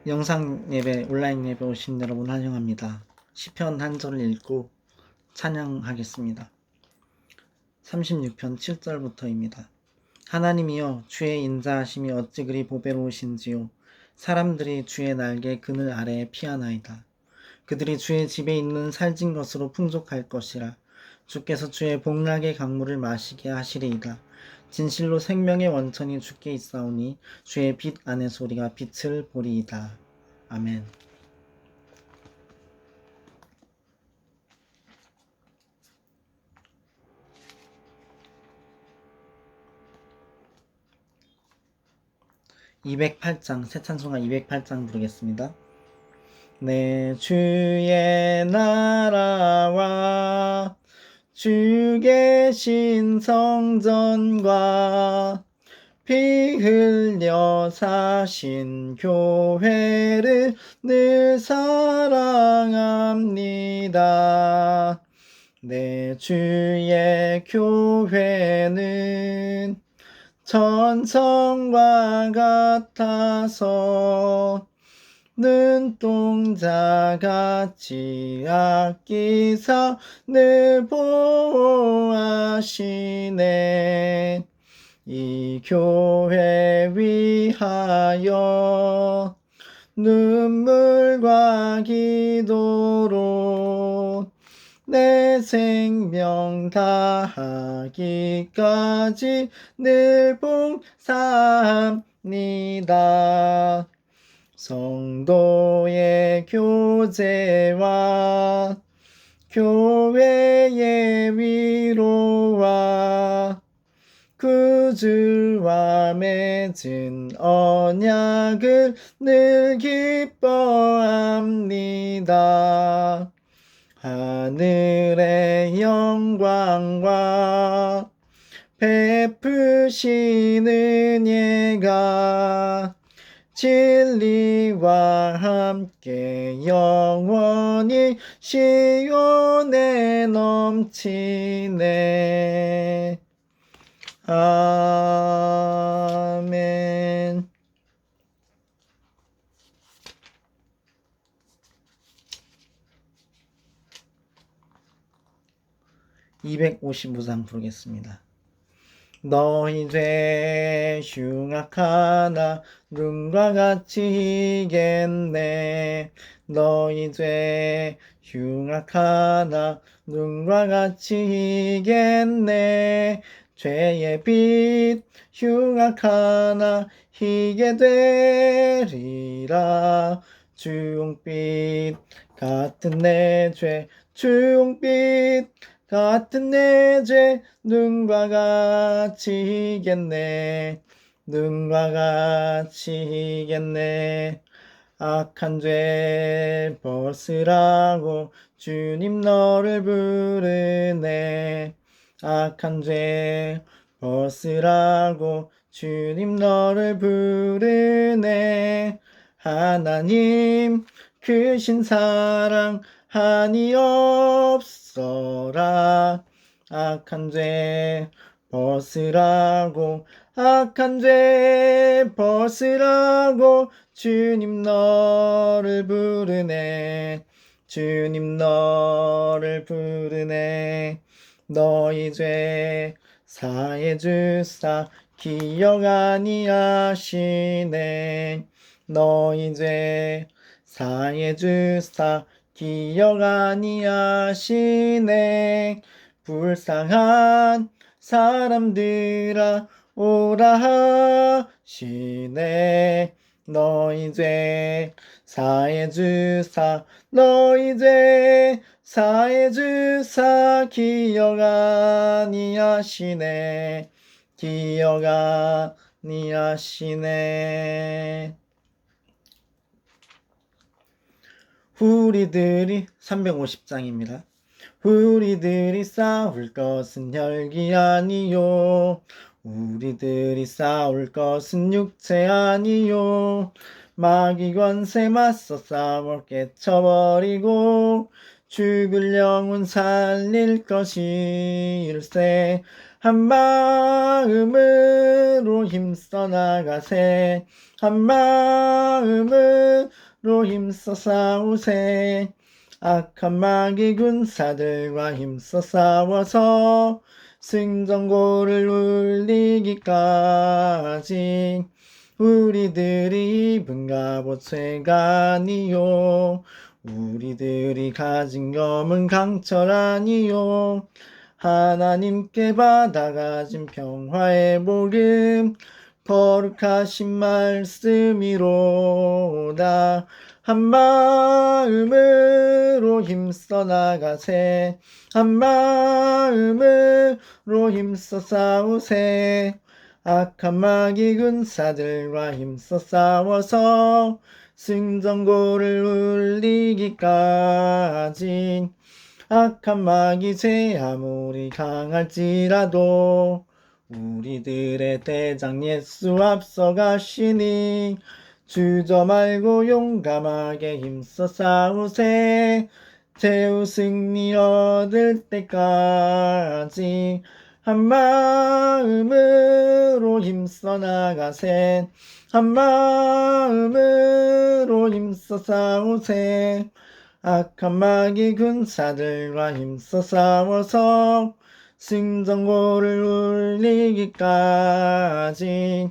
영상 예배, 온라인 예배 오신 여러분 환영합니다. 시편 한 절을 읽고 찬양하겠습니다. 36편 7절부터입니다. 하나님이여, 주의 인자하심이 어찌 그리 보배로우신지요. 사람들이 주의 날개 그늘 아래에 피하나이다. 그들이 주의 집에 있는 살진 것으로 풍족할 것이라. 주께서 주의 복락의 강물을 마시게 하시리이다. 진실로 생명의 원천이 주께 있사오니 주의 빛 안의 소리가 빛을 보리이다. 아멘. (208장) 새 찬송가 208장 부르겠습니다. 내 주의 나라와 주 계신 성전과 피 흘려 사신 교회를 늘 사랑합니다. 내 주의 교회는 천성과 같아서 눈동자같이 아끼사 늘 보호하시네. 이 교회 위하여 눈물과 기도로 내 생명 다하기까지 늘 봉사합니다. 성도의 교제와 교회의 위로와 구주와 맺은 언약을 늘 기뻐합니다. 하늘의 영광과 베푸시는 예가 진리와 함께 영원히 시온에 넘치네. 아멘. 255장 부르겠습니다. 너희 죄 흉악하나 눈과 같이 이겠네. 너희 죄 흉악하나 눈과 같이 이겠네. 죄의 빛 흉악하나 희게 되리라. 주홍빛 같은 내 죄 주홍빛 같은 내 죄 눈과 같이 이겠네. 눈과 같이 이겠네. 악한 죄 벗으라고 주님 너를 부르네. 악한 죄 벗으라고 주님 너를 부르네. 하나님 크신 사랑 한이 없어라. 악한 죄 벗으라고 악한 죄 벗으라고 주님 너를 부르네. 주님 너를 부르네. 너희 죄 사해 주사 기억 아니하시네. 너희 죄 사해 주사 기억 아니하시네. 불쌍한 사람들아 오라 하시네. 너희 죄 사해 주사 너희 죄 사해 주사 기억 아니하시네. 기억 아니하시네. 우리들이 350장입니다. 우리들이 싸울 것은 혈기 아니요. 우리들이 싸울 것은 육체 아니요. 마귀 권세 맞서 싸워 깨쳐버리고 죽을 영혼 살릴 것일세. 한 마음으로 힘써 나가세. 한 마음으로 힘써 싸우세. 악한 마귀 군사들과 힘써 싸워서 승전고를 울리기까지 우리들이 입은 갑옷 쇠가 아니요, 우리들이 가진 검은 강철 아니요, 하나님께 받아가진 평화의 복음 거룩하신 말씀이로다. 한 마음으로 힘써 나가세. 한 마음으로 힘써 싸우세. 악한 마귀 군사들과 힘써 싸워서 승전고를 울리기까지. 악한 마귀 죄 아무리 강할지라도 우리들의 대장 예수 앞서가시니 주저 말고 용감하게 힘써 싸우세. 최후 승리 얻을 때까지 한 마음으로 힘써 나가세. 한 마음으로 힘써 싸우세. 악한 마귀 군사들과 힘써 싸워서 승전고를 울리기까지.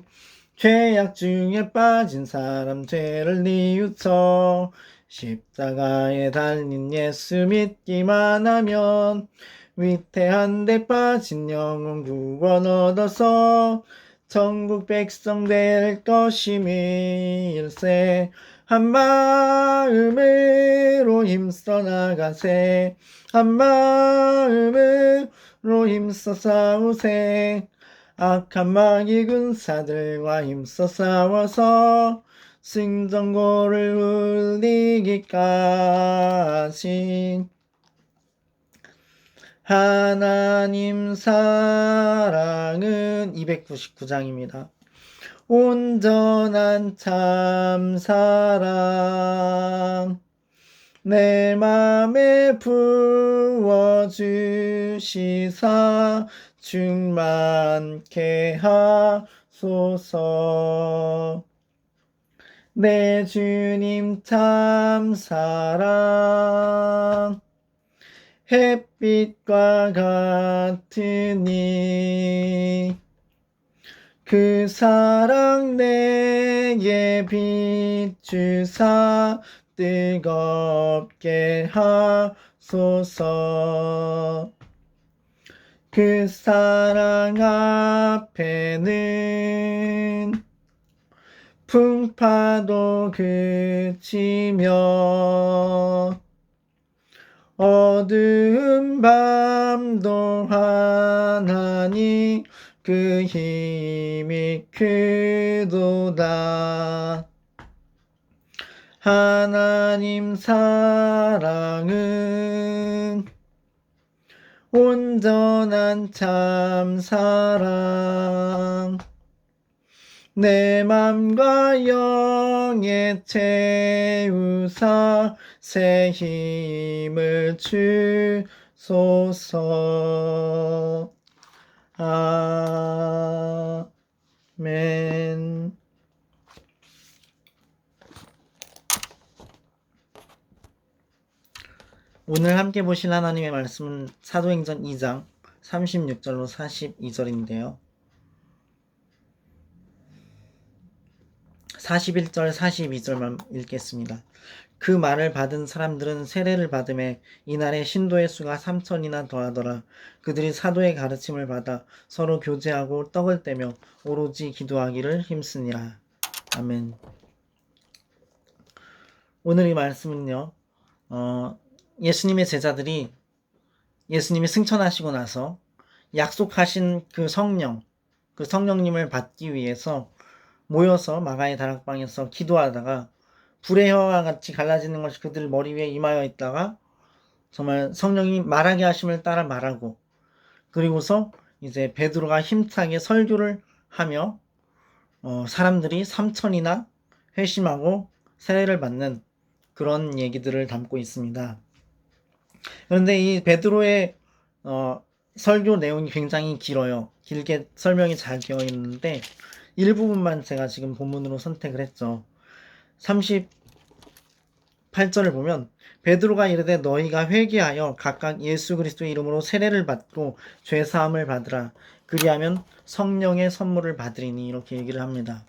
죄악 중에 빠진 사람 죄를 뉘우쳐 십자가에 달린 예수 믿기만 하면 위태한 데 빠진 영혼 구원 얻어서 천국 백성 될 것임일세. 한 마음으로 힘써 나가세. 한 마음으로 힘써 싸우세. 악한 마귀 군사들과 힘써 싸워서 승전고를 울리기까지. 하나님 사랑은 299장입니다. 온전한 참 사랑 내 맘에 부어주시사 충만케 하소서. 내 주님 참 사랑 햇빛과 같으니 그 사랑 내게 비추사 뜨겁게 하소서. 그 사랑 앞에는 풍파도 그치며 어두운 밤도 환하니 그 힘이 크도다. 하나님 사랑은 온전한 참 사랑 내 맘과 영에 채우사 새 힘을 주소서. 아멘. 오늘 함께 보실 하나님의 말씀은 사도행전 2장 36절로 42절인데요. 41절 42절만 읽겠습니다. 그 말을 받은 사람들은 세례를 받음에 이날에 신도의 수가 3,000이나 더하더라. 그들이 사도의 가르침을 받아 서로 교제하고 떡을 떼며 오로지 기도하기를 힘쓰니라. 아멘. 오늘 이 말씀은요, 예수님의 제자들이 예수님이 승천하시고 나서 약속하신 그 성령님을 받기 위해서 모여서 마가의 다락방에서 기도하다가 불의 혀와 같이 갈라지는 것이 그들 머리 위에 임하여 있다가 정말 성령이 말하게 하심을 따라 말하고, 그리고서 이제 베드로가 힘차게 설교를 하며 사람들이 3,000이나 회심하고 세례를 받는 그런 얘기들을 담고 있습니다. 그런데 이 베드로의 설교 내용이 굉장히 길어요. 길게 설명이 잘 되어 있는데 일부분만 제가 지금 본문으로 선택을 했죠. 38절을 보면 베드로가 이르되 너희가 회개하여 각각 예수 그리스도의 이름으로 세례를 받고 죄 사함을 받으라. 그리하면 성령의 선물을 받으리니 이렇게 얘기를 합니다.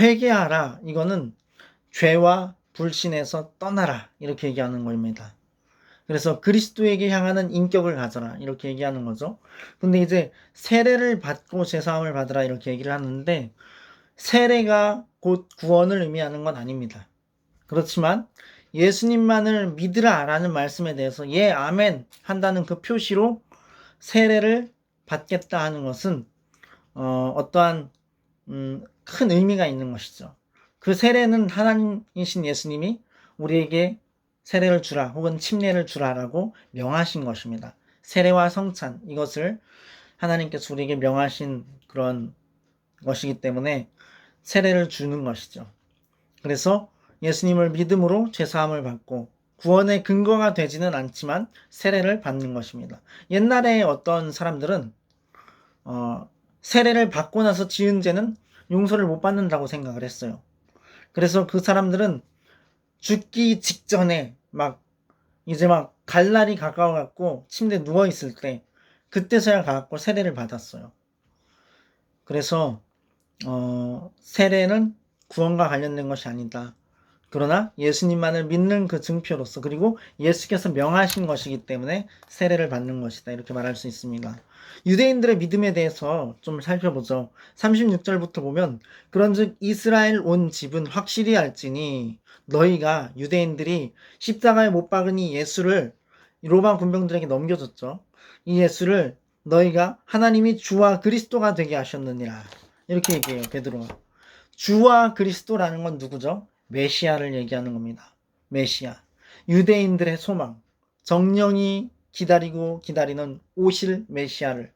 회개하라. 이거는 죄와 불신에서 떠나라. 이렇게 얘기하는 겁니다. 그래서 그리스도에게 향하는 인격을 가져라. 이렇게 얘기하는 거죠. 근데 이제 세례를 받고 제사함을 받으라. 이렇게 얘기를 하는데 세례가 곧 구원을 의미하는 건 아닙니다. 그렇지만 예수님만을 믿으라라는 말씀에 대해서 예, 아멘 한다는 그 표시로 세례를 받겠다 하는 것은 어떠한 큰 의미가 있는 것이죠. 그 세례는 하나님이신 예수님이 우리에게 세례를 주라 혹은 침례를 주라라고 명하신 것입니다. 세례와 성찬 이것을 하나님께서 우리에게 명하신 그런 것이기 때문에 세례를 주는 것이죠. 그래서 예수님을 믿음으로 죄사함을 받고 구원의 근거가 되지는 않지만 세례를 받는 것입니다. 옛날에 어떤 사람들은 세례를 받고 나서 지은 죄는 용서를 못 받는다고 생각을 했어요. 그래서 그 사람들은 죽기 직전에 이제 갈 날이 가까워갖고 침대에 누워있을 때 그때서야 가갖고 세례를 받았어요. 그래서 세례는 구원과 관련된 것이 아니다. 그러나 예수님만을 믿는 그 증표로서 그리고 예수께서 명하신 것이기 때문에 세례를 받는 것이다. 이렇게 말할 수 있습니다. 유대인들의 믿음에 대해서 좀 살펴보죠. 36절부터 보면 그런즉 이스라엘 온 집은 확실히 알지니 너희가 유대인들이 십자가에 못 박으니 예수를 로마 군병들에게 넘겨줬죠. 이 예수를 너희가 하나님이 주와 그리스도가 되게 하셨느니라. 이렇게 얘기해요. 베드로가. 주와 그리스도라는 건 누구죠? 메시아를 얘기하는 겁니다. 메시아. 유대인들의 소망. 정령이 기다리고 기다리는 오실 메시아를.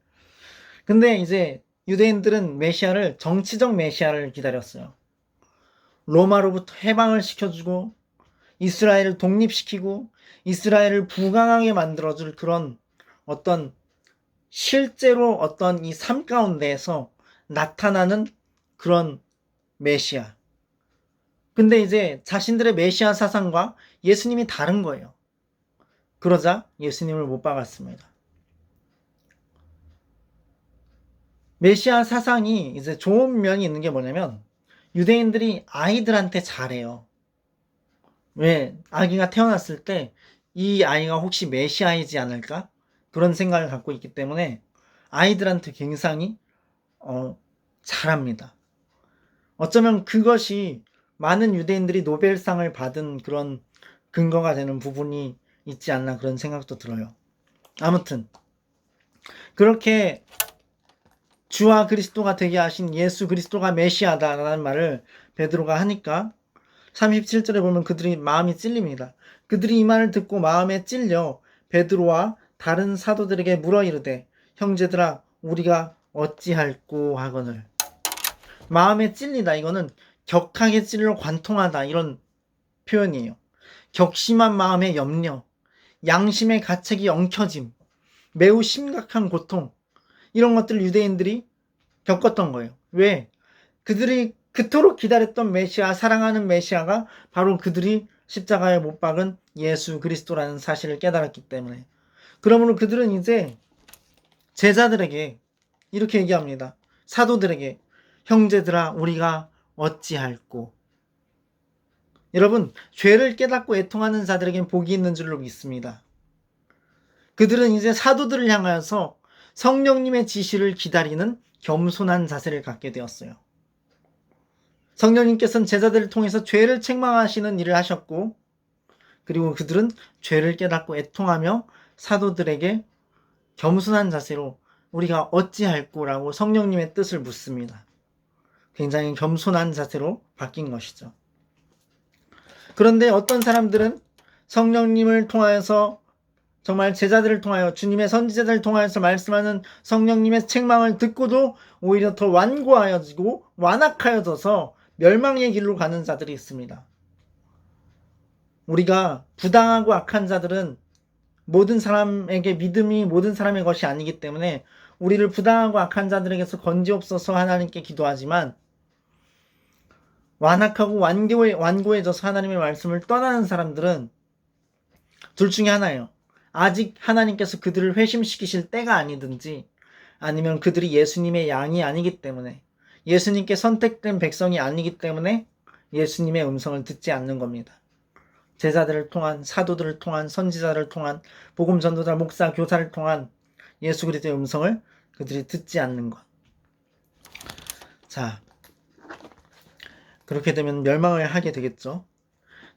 근데 이제 유대인들은 메시아를 정치적 메시아를 기다렸어요. 로마로부터 해방을 시켜주고 이스라엘을 독립시키고 이스라엘을 부강하게 만들어줄 그런 어떤 실제로 어떤 이 삶 가운데에서 나타나는 그런 메시아. 근데 이제 자신들의 메시아 사상과 예수님이 다른 거예요. 그러자 예수님을 못 박았습니다. 메시아 사상이 이제 좋은 면이 있는 게 뭐냐면 유대인들이 아이들한테 잘해요. 왜? 아기가 태어났을 때 이 아이가 혹시 메시아이지 않을까? 그런 생각을 갖고 있기 때문에 아이들한테 굉장히 잘합니다. 어쩌면 그것이 많은 유대인들이 노벨상을 받은 그런 근거가 되는 부분이 있지 않나 그런 생각도 들어요. 아무튼 그렇게 주와 그리스도가 되게 하신 예수 그리스도가 메시아다라는 말을 베드로가 하니까 37절에 보면 그들이 마음이 찔립니다. 그들이 이 말을 듣고 마음에 찔려 베드로와 다른 사도들에게 물어 이르되 형제들아 우리가 어찌할꼬 하거늘. 마음에 찔리다 이거는 격하게 찔러 관통하다 이런 표현이에요. 격심한 마음의 염려, 양심의 가책이 엉켜짐, 매우 심각한 고통 이런 것들을 유대인들이 겪었던 거예요. 왜? 그들이 그토록 기다렸던 메시아, 사랑하는 메시아가 바로 그들이 십자가에 못 박은 예수 그리스도라는 사실을 깨달았기 때문에. 그러므로 그들은 이제 제자들에게 이렇게 얘기합니다. 사도들에게 형제들아 우리가 어찌할꼬. 여러분 죄를 깨닫고 애통하는 자들에겐 복이 있는 줄로 믿습니다. 그들은 이제 사도들을 향하여서 성령님의 지시를 기다리는 겸손한 자세를 갖게 되었어요. 성령님께서는 제자들을 통해서 죄를 책망하시는 일을 하셨고 그리고 그들은 죄를 깨닫고 애통하며 사도들에게 겸손한 자세로 우리가 어찌할꼬라고 성령님의 뜻을 묻습니다. 굉장히 겸손한 자세로 바뀐 것이죠. 그런데 어떤 사람들은 성령님을 통하여서 정말 제자들을 통하여 주님의 선지자들을 통하여서 말씀하는 성령님의 책망을 듣고도 오히려 더 완고하여지고 완악하여져서 멸망의 길로 가는 자들이 있습니다. 우리가 부당하고 악한 자들은 모든 사람에게 믿음이 모든 사람의 것이 아니기 때문에 우리를 부당하고 악한 자들에게서 건지옵소서 하나님께 기도하지만 완악하고 완고해져서 하나님의 말씀을 떠나는 사람들은 둘 중에 하나예요. 아직 하나님께서 그들을 회심시키실 때가 아니든지 아니면 그들이 예수님의 양이 아니기 때문에 예수님께 선택된 백성이 아니기 때문에 예수님의 음성을 듣지 않는 겁니다. 제자들을 통한 사도들을 통한 선지자를 통한 복음 전도자 목사 교사를 통한 예수 그리스도의 음성을 그들이 듣지 않는 것. 자, 그렇게 되면 멸망을 하게 되겠죠.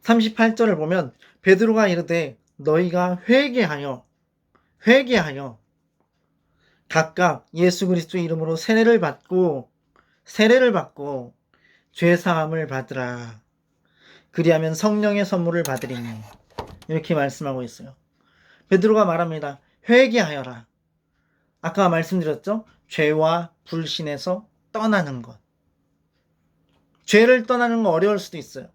38절을 보면 베드로가 이르되 너희가 회개하여 각각 예수 그리스도의 이름으로 세례를 받고 죄 사함을 받으라. 그리하면 성령의 선물을 받으리니 이렇게 말씀하고 있어요. 베드로가 말합니다. 회개하여라. 아까 말씀드렸죠? 죄와 불신에서 떠나는 것. 죄를 떠나는 거 어려울 수도 있어요.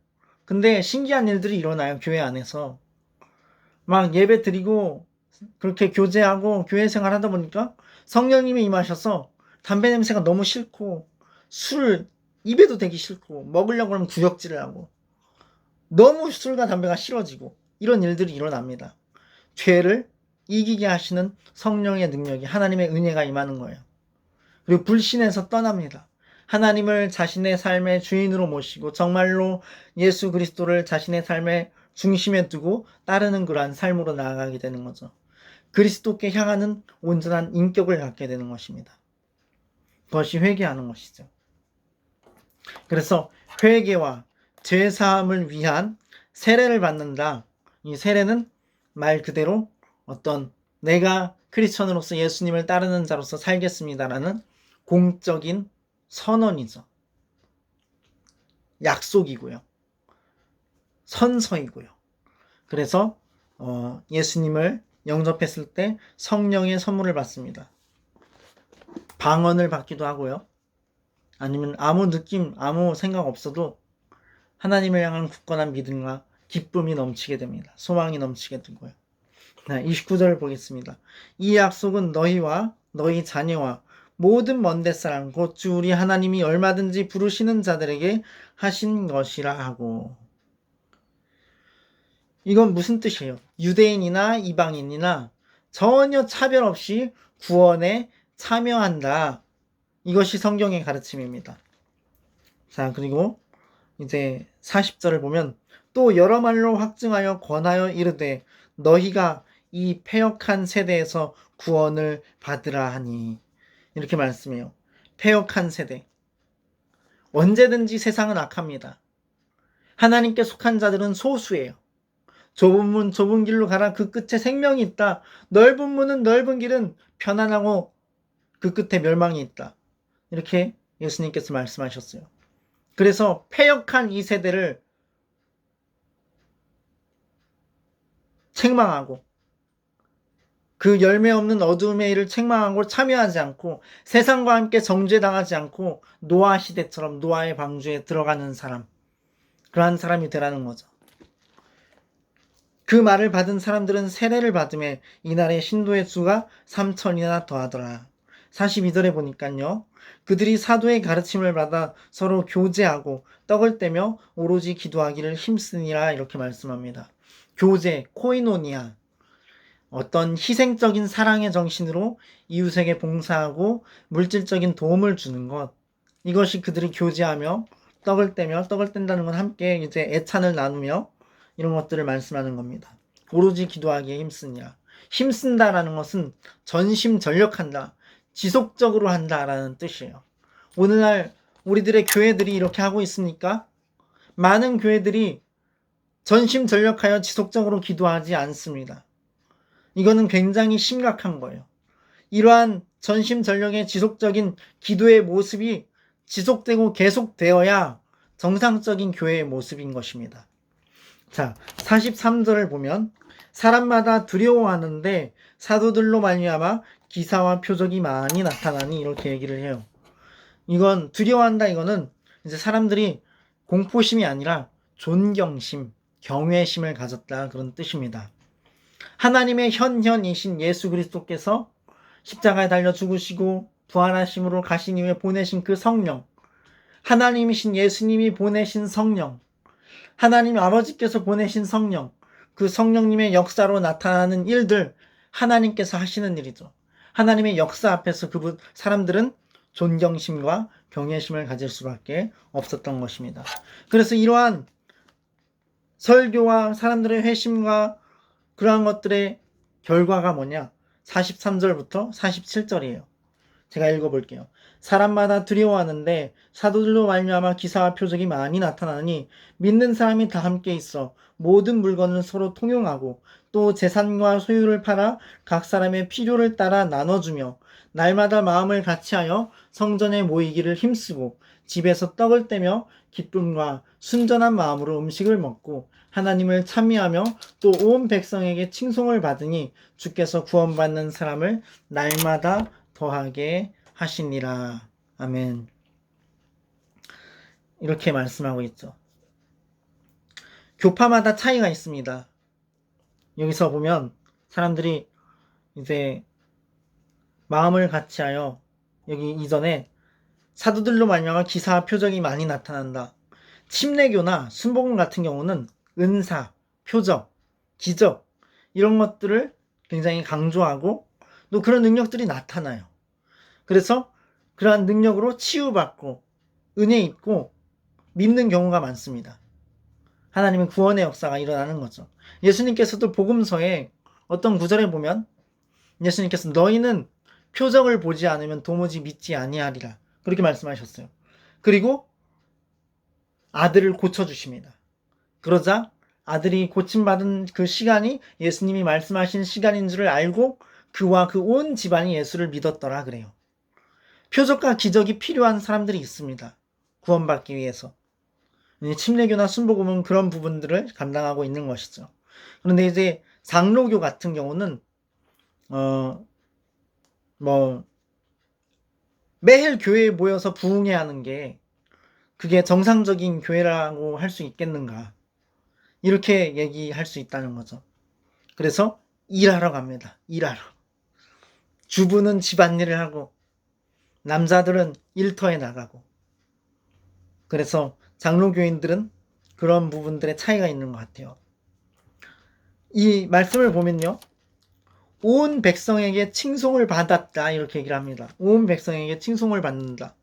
근데 신기한 일들이 일어나요. 교회 안에서. 막 예배 드리고 그렇게 교제하고 교회 생활 하다 보니까 성령님이 임하셔서 담배 냄새가 너무 싫고 술 입에도 대기 싫고 먹으려고 하면 구역질을 하고 너무 술과 담배가 싫어지고 이런 일들이 일어납니다. 죄를 이기게 하시는 성령의 능력이 하나님의 은혜가 임하는 거예요. 그리고 불신에서 떠납니다. 하나님을 자신의 삶의 주인으로 모시고 정말로 예수 그리스도를 자신의 삶의 중심에 두고 따르는 그러한 삶으로 나아가게 되는 거죠. 그리스도께 향하는 온전한 인격을 갖게 되는 것입니다. 그것이 회개하는 것이죠. 그래서 회개와 죄사함을 위한 세례를 받는다. 이 세례는 말 그대로 어떤 내가 크리스천으로서 예수님을 따르는 자로서 살겠습니다라는 공적인 선언이죠. 약속이고요. 선서이고요. 그래서 예수님을 영접했을 때 성령의 선물을 받습니다. 방언을 받기도 하고요. 아니면 아무 느낌, 아무 생각 없어도 하나님을 향한 굳건한 믿음과 기쁨이 넘치게 됩니다. 소망이 넘치게 되고요. 29절을 보겠습니다. 이 약속은 너희와 너희 자녀와 모든 먼데 사람 곧 주 우리 하나님이 얼마든지 부르시는 자들에게 하신 것이라 하고. 이건 무슨 뜻이에요? 유대인이나 이방인이나 전혀 차별 없이 구원에 참여한다. 이것이 성경의 가르침입니다. 자, 그리고 이제 40절을 보면 또 여러 말로 확증하여 권하여 이르되 너희가 이 패역한 세대에서 구원을 받으라 하니. 이렇게 말씀해요. 패역한 세대. 언제든지 세상은 악합니다. 하나님께 속한 자들은 소수예요. 좁은 문 좁은 길로 가라. 그 끝에 생명이 있다. 넓은 문은 넓은 길은 편안하고 그 끝에 멸망이 있다. 이렇게 예수님께서 말씀하셨어요. 그래서 패역한 이 세대를 책망하고 그 열매 없는 어두움의 일을 책망하고 참여하지 않고 세상과 함께 정죄당하지 않고 노아 시대처럼 노아의 방주에 들어가는 사람, 그러한 사람이 되라는 거죠. 그 말을 받은 사람들은 세례를 받음에 이날의 신도의 수가 3,000이나 더하더라. 42절에 보니까요. 그들이 사도의 가르침을 받아 서로 교제하고 떡을 떼며 오로지 기도하기를 힘쓰니라 이렇게 말씀합니다. 교제, 코이노니아. 어떤 희생적인 사랑의 정신으로 이웃에게 봉사하고 물질적인 도움을 주는 것. 이것이 그들이 교제하며 떡을 떼며 떡을 뗀다는 건 함께 이제 애찬을 나누며 이런 것들을 말씀하는 겁니다. 오로지 기도하기에 힘쓰니라. 힘쓴다라는 것은 전심전력한다. 지속적으로 한다라는 뜻이에요. 오늘날 우리들의 교회들이 이렇게 하고 있습니까? 많은 교회들이 전심전력하여 지속적으로 기도하지 않습니다. 이거는 굉장히 심각한 거예요. 이러한 전심전력의 지속적인 기도의 모습이 지속되고 계속되어야 정상적인 교회의 모습인 것입니다. 자, 43절을 보면 사람마다 두려워하는데 사도들로 말미암아 기사와 표적이 많이 나타나니 이렇게 얘기를 해요. 이건 두려워한다. 이거는 이제 사람들이 공포심이 아니라 존경심, 경외심을 가졌다 그런 뜻입니다. 하나님의 현현이신 예수 그리스도께서 십자가에 달려 죽으시고 부활하심으로 가신 이후에 보내신 그 성령, 하나님이신 예수님이 보내신 성령, 하나님 아버지께서 보내신 성령, 그 성령님의 역사로 나타나는 일들, 하나님께서 하시는 일이죠. 하나님의 역사 앞에서 그분 사람들은 존경심과 경외심을 가질 수밖에 없었던 것입니다. 그래서 이러한 설교와 사람들의 회심과 그러한 것들의 결과가 뭐냐? 43절부터 47절이에요. 제가 읽어볼게요. 사람마다 두려워하는데 사도들로 말미암아 기사와 표적이 많이 나타나니 믿는 사람이 다 함께 있어 모든 물건을 서로 통용하고 또 재산과 소유를 팔아 각 사람의 필요를 따라 나눠주며 날마다 마음을 같이하여 성전에 모이기를 힘쓰고 집에서 떡을 떼며 기쁨과 순전한 마음으로 음식을 먹고 하나님을 찬미하며 또 온 백성에게 칭송을 받으니 주께서 구원받는 사람을 날마다 더하게 하시니라. 아멘. 이렇게 말씀하고 있죠. 교파마다 차이가 있습니다. 여기서 보면 사람들이 이제 마음을 같이하여 여기 이전에 사도들로 말미암아 기사와 표적이 많이 나타난다. 침례교나 순복음 같은 경우는 은사, 표적, 기적 이런 것들을 굉장히 강조하고 또 그런 능력들이 나타나요. 그래서 그러한 능력으로 치유받고 은혜 입고 믿는 경우가 많습니다. 하나님의 구원의 역사가 일어나는 거죠. 예수님께서도 복음서에 어떤 구절에 보면 예수님께서 너희는 표적을 보지 않으면 도무지 믿지 아니하리라 그렇게 말씀하셨어요. 그리고 아들을 고쳐주십니다. 그러자 아들이 고침받은 그 시간이 예수님이 말씀하신 시간인 줄을 알고 그와 그 온 집안이 예수를 믿었더라 그래요. 표적과 기적이 필요한 사람들이 있습니다. 구원받기 위해서. 침례교나 순복음은 그런 부분들을 감당하고 있는 것이죠. 그런데 이제 장로교 같은 경우는 매일 교회에 모여서 부흥회 하는 게 그게 정상적인 교회라고 할 수 있겠는가? 이렇게 얘기할 수 있다는 거죠. 그래서 일하러 갑니다. 일하러. 주부는 집안일을 하고 남자들은 일터에 나가고 그래서 장로교인들은 그런 부분들의 차이가 있는 것 같아요. 이 말씀을 보면요. 온 백성에게 칭송을 받았다 이렇게 얘기를 합니다. 온 백성에게 칭송을 받는다.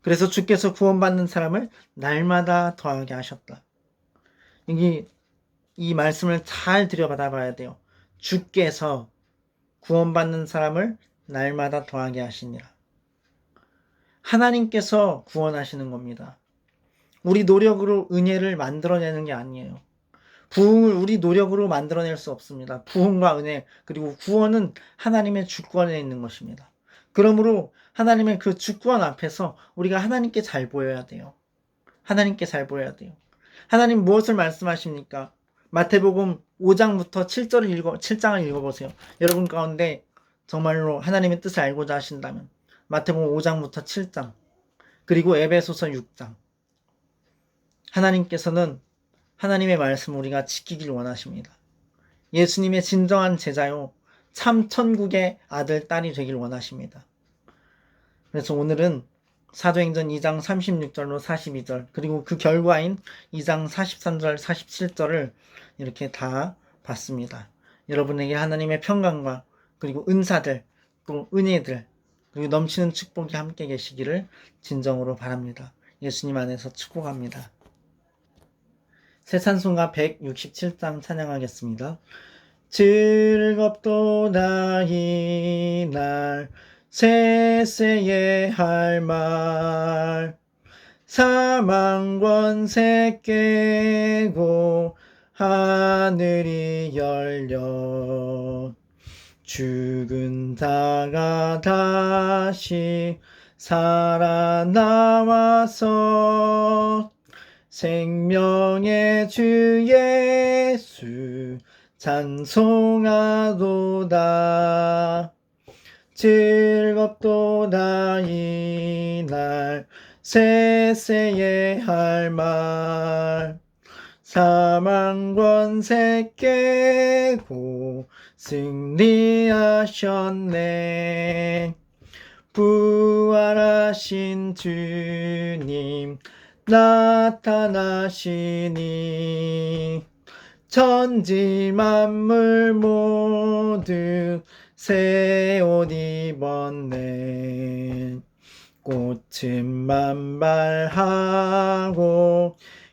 그래서 주께서 구원받는 사람을 날마다 더하게 하셨다. 이 말씀을 잘 들여받아 봐야 돼요. 주께서 구원받는 사람을 날마다 더하게 하시니라. 하나님께서 구원하시는 겁니다. 우리 노력으로 은혜를 만들어내는 게 아니에요. 부흥을 우리 노력으로 만들어낼 수 없습니다. 부흥과 은혜 그리고 구원은 하나님의 주권에 있는 것입니다. 그러므로 하나님의 그 주권 앞에서 우리가 하나님께 잘 보여야 돼요. 하나님께 잘 보여야 돼요. 하나님 무엇을 말씀하십니까? 마태복음 5장부터 7장을 읽어보세요. 여러분 가운데 정말로 하나님의 뜻을 알고자 하신다면 마태복음 5장부터 7장 그리고 에베소서 6장 하나님께서는 하나님의 말씀 우리가 지키길 원하십니다. 예수님의 진정한 제자요 참 천국의 아들 딸이 되길 원하십니다. 그래서 오늘은 사도행전 2장 36절로 42절 그리고 그 결과인 2장 43절 47절을 이렇게 다 봤습니다. 여러분에게 하나님의 평강과 그리고 은사들 또 은혜들 그리고 넘치는 축복이 함께 계시기를 진정으로 바랍니다. 예수님 안에서 축복합니다. 새 찬송가 167장 찬양하겠습니다. 즐겁도다 이날 세세에 할 말 사망 권세 깨고 하늘이 열려 죽은 자가 다시 살아나와서 생명의 주 예수 찬송하도다. 즐겁도다 이날 세세에 할 말 사망 권세 깨고 승리하셨네. 부활하신 주님 나타나시니 천지 만물 모두 새 옷 입었네. 꽃은 만발하고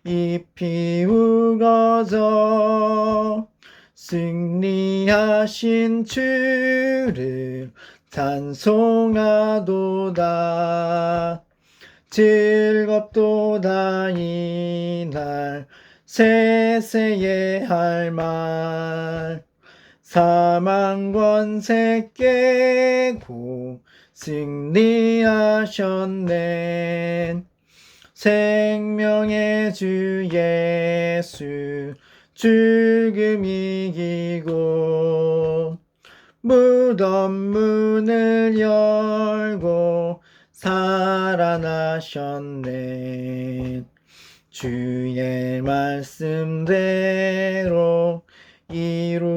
잎이 우거져 승리하신 주를 찬송하도다. 즐겁도다 이날 세세의 할 말. 사망 권세 깨고 승리하셨네. 생명의 주 예수 죽음 이기고 무덤 문을 열고 살아나셨네. 주의 말씀대로 이루어져서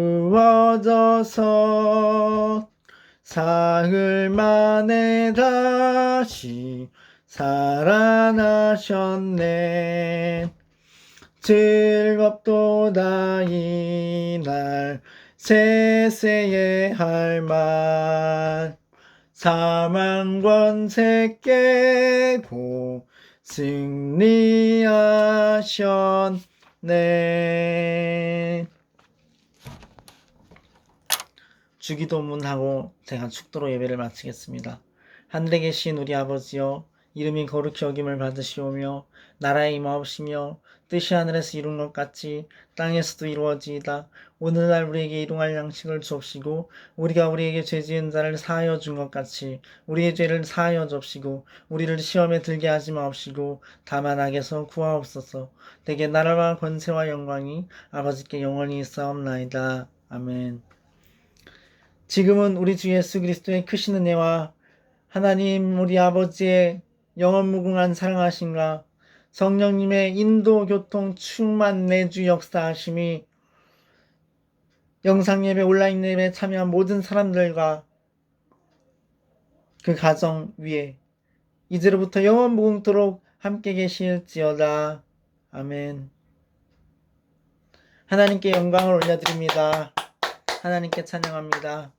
사흘 만에 다시 살아나셨네. 즐겁도다 이날 세세의 할 말. 사망 권세 깨고 승리하셨네. 주기도문하고 제가 축도로 예배를 마치겠습니다. 하늘에 계신 우리 아버지여, 이름이 거룩히 여김을 받으시오며 나라에 임하옵시며 뜻이 하늘에서 이룬 것 같이 땅에서도 이루어지이다. 오늘날 우리에게 일용할 양식을 주옵시고 우리가 우리에게 죄 지은 자를 사하여 준 것 같이 우리의 죄를 사하여 줍시고 우리를 시험에 들게 하지 마옵시고 다만 악에서 구하옵소서. 대개 나라와 권세와 영광이 아버지께 영원히 있사옵나이다. 아멘. 지금은 우리 주 예수 그리스도의 크신 은혜와 하나님 우리 아버지의 영원무궁한 사랑하심과 성령님의 인도 교통 충만 내주 역사하심이 영상예배 온라인 예배에 참여한 모든 사람들과 그 가정 위에 이제로부터 영원무궁토록 함께 계실지어다. 아멘. 하나님께 영광을 올려드립니다. 하나님께 찬양합니다.